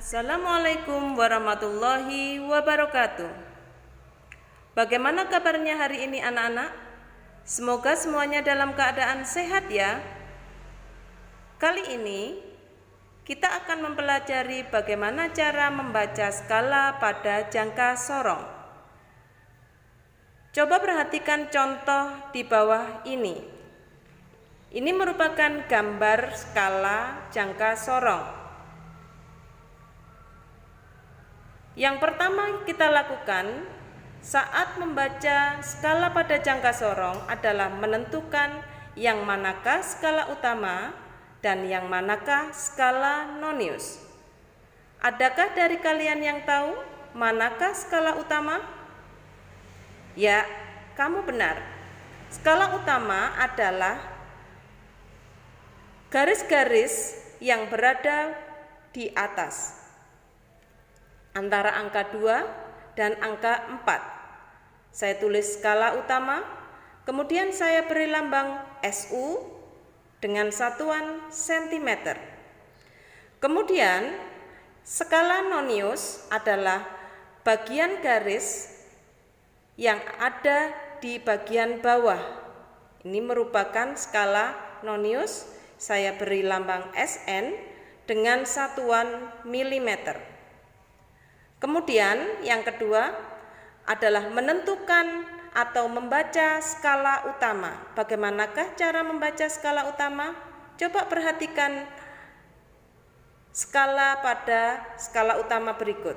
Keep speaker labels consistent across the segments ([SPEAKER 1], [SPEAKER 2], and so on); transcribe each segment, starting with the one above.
[SPEAKER 1] Assalamualaikum warahmatullahi wabarakatuh. Bagaimana kabarnya hari ini anak-anak? Semoga semuanya dalam keadaan sehat ya. Kali ini kita akan mempelajari bagaimana cara membaca skala pada jangka sorong. Coba perhatikan contoh di bawah ini. Ini merupakan gambar skala jangka sorong. Yang pertama kita lakukan saat membaca skala pada jangka sorong adalah menentukan yang manakah skala utama dan yang manakah skala nonius. Adakah dari kalian yang tahu manakah skala utama? Ya, kamu benar. Skala utama adalah garis-garis yang berada di atas antara angka 2 dan angka 4. Saya tulis skala utama, kemudian saya beri lambang SU dengan satuan cm. Kemudian skala nonius adalah bagian garis yang ada di bagian bawah. Ini merupakan skala nonius, saya beri lambang SN dengan satuan milimeter. Kemudian yang kedua adalah menentukan atau membaca skala utama. Bagaimanakah cara membaca skala utama? Coba perhatikan skala pada skala utama berikut.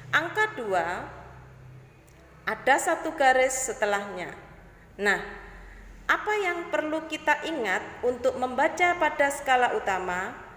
[SPEAKER 1] Angka 2 ada satu garis setelahnya. Nah, apa yang perlu kita ingat untuk membaca pada skala utama?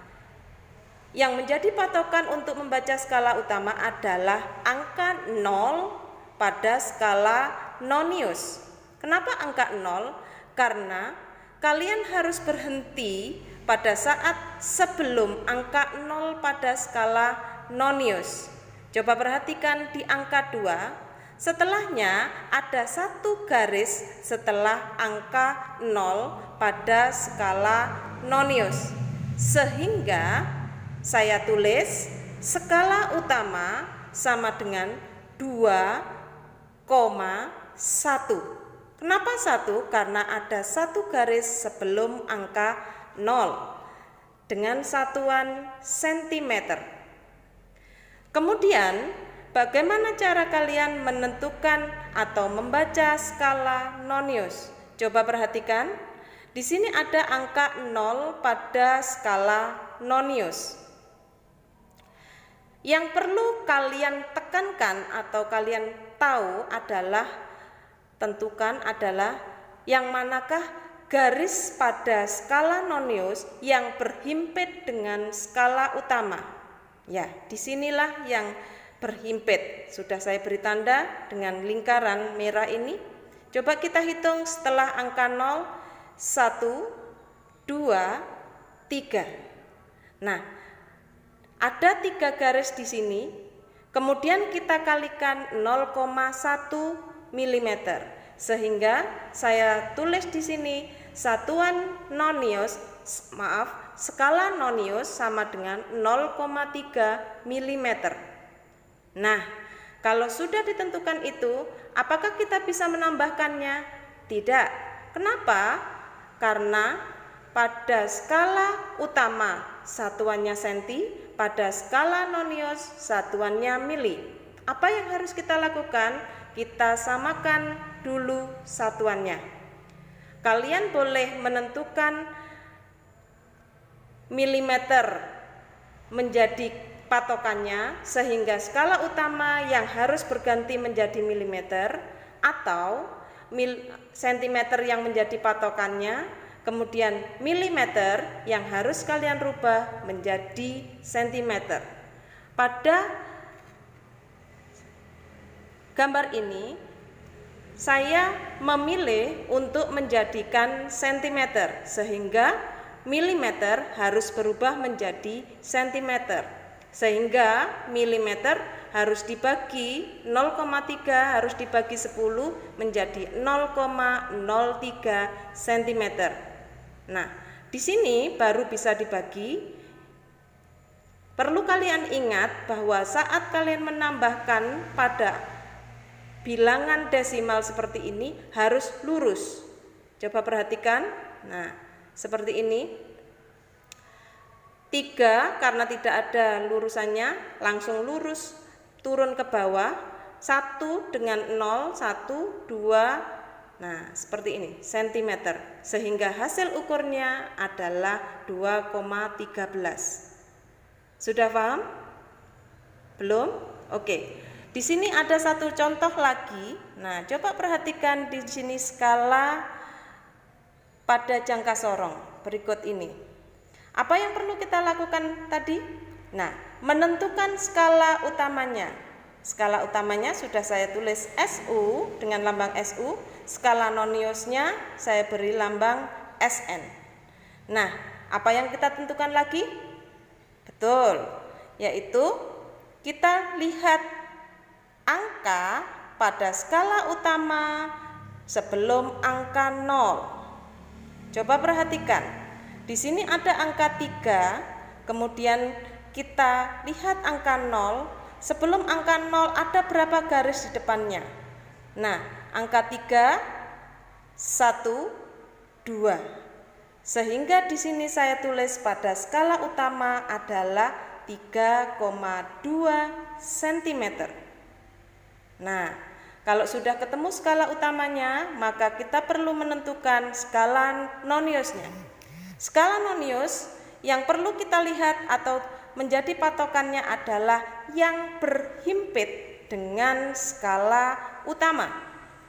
[SPEAKER 1] Yang menjadi patokan untuk membaca skala utama adalah angka 0 pada skala nonius. Kenapa angka 0? Karena kalian harus berhenti pada saat sebelum angka 0 pada skala nonius. Coba perhatikan di angka 2, setelahnya ada satu garis setelah angka 0 pada skala nonius. Sehingga saya tulis skala utama sama dengan 2,1. Kenapa 1? Karena ada satu garis sebelum angka 0 dengan satuan cm. Kemudian, bagaimana cara kalian menentukan atau membaca skala nonius? Coba perhatikan, di sini ada angka 0 pada skala nonius. Yang perlu kalian tekankan atau kalian tahu adalah tentukan adalah yang manakah garis pada skala nonius yang berhimpit dengan skala utama. Ya, disinilah yang berhimpit. Sudah saya beri tanda dengan lingkaran merah ini. Coba kita hitung setelah angka 0, 1, 2, 3. Nah, ada 3 garis di sini, kemudian kita kalikan 0,1 mm, sehingga saya tulis di sini satuan nonius, skala nonius sama dengan 0,3 mm. Nah, kalau sudah ditentukan itu, apakah kita bisa menambahkannya? Tidak. Kenapa? Karena pada skala utama satuannya senti, pada skala nonius satuannya mili. Apa yang harus kita lakukan? Kita samakan dulu satuannya. Kalian boleh menentukan milimeter menjadi patokannya sehingga skala utama yang harus berganti menjadi milimeter, atau sentimeter yang menjadi patokannya, kemudian milimeter yang harus kalian rubah menjadi sentimeter. Pada gambar ini saya memilih untuk menjadikan sentimeter, sehingga milimeter harus berubah menjadi sentimeter, sehingga milimeter harus dibagi 0,3 harus dibagi 10 menjadi 0,03 cm. Nah, di sini baru bisa dibagi Perlu kalian ingat bahwa saat kalian menambahkan pada bilangan desimal seperti ini harus lurus. Coba perhatikan. Nah, seperti ini. 3 karena tidak ada lurusannya langsung lurus turun ke bawah. 1 dengan 0, 1, 2. Nah, seperti ini, sentimeter. Sehingga hasil ukurnya adalah 2,13. Sudah paham? Belum? Oke. Di sini ada satu contoh lagi. Nah, coba perhatikan di sini skala pada jangka sorong berikut ini. Apa yang perlu kita lakukan tadi? Nah, menentukan skala utamanya. Skala utamanya sudah saya tulis SU dengan lambang SU. Skala noniusnya saya beri lambang SN. Nah, apa yang kita tentukan lagi? Betul, yaitu kita lihat angka pada skala utama sebelum angka 0. Coba perhatikan. Di sini ada angka 3, kemudian kita lihat angka 0. Sebelum angka 0 ada berapa garis di depannya? Nah, angka 3, 1, 2. Sehingga di sini saya tulis pada skala utama adalah 3,2 cm. Nah, kalau sudah ketemu skala utamanya, maka kita perlu menentukan skala noniusnya. Skala nonius yang perlu kita lihat atau menjadi patokannya adalah yang berhimpit dengan skala utama.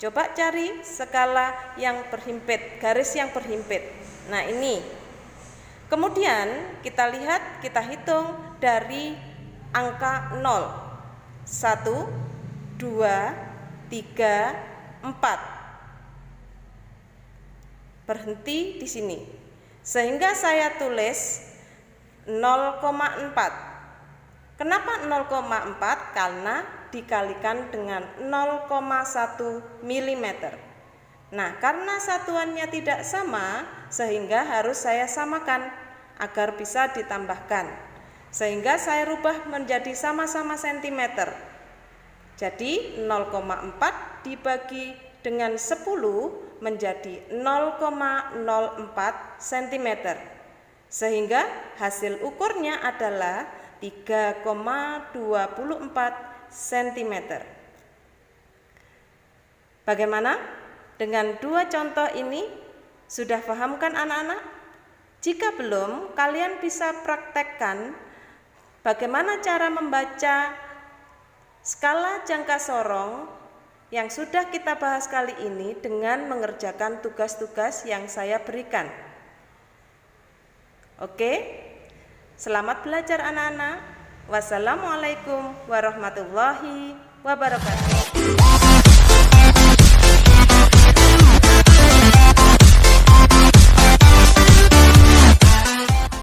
[SPEAKER 1] Coba cari skala yang berhimpit, garis yang berhimpit. Nah, ini. Kemudian kita lihat, kita hitung dari angka 0. 1, 2, 3, 4. Berhenti di sini. Sehingga saya tulis 0,4. Kenapa 0,4? Karena dikalikan dengan 0,1 mm. Nah, karena satuannya tidak sama, sehingga harus saya samakan agar bisa ditambahkan. Sehingga saya rubah menjadi sama-sama sentimeter. Jadi 0,4 dibagi dengan 10 menjadi 0,04 cm. Sehingga hasil ukurnya adalah 3,24 cm. Bagaimana? Dengan dua contoh ini sudah paham kan anak-anak? Jika belum, kalian bisa praktekkan bagaimana cara membaca skala jangka sorong yang sudah kita bahas kali ini dengan mengerjakan tugas-tugas yang saya berikan. Oke, selamat belajar anak-anak. Wassalamualaikum warahmatullahi wabarakatuh.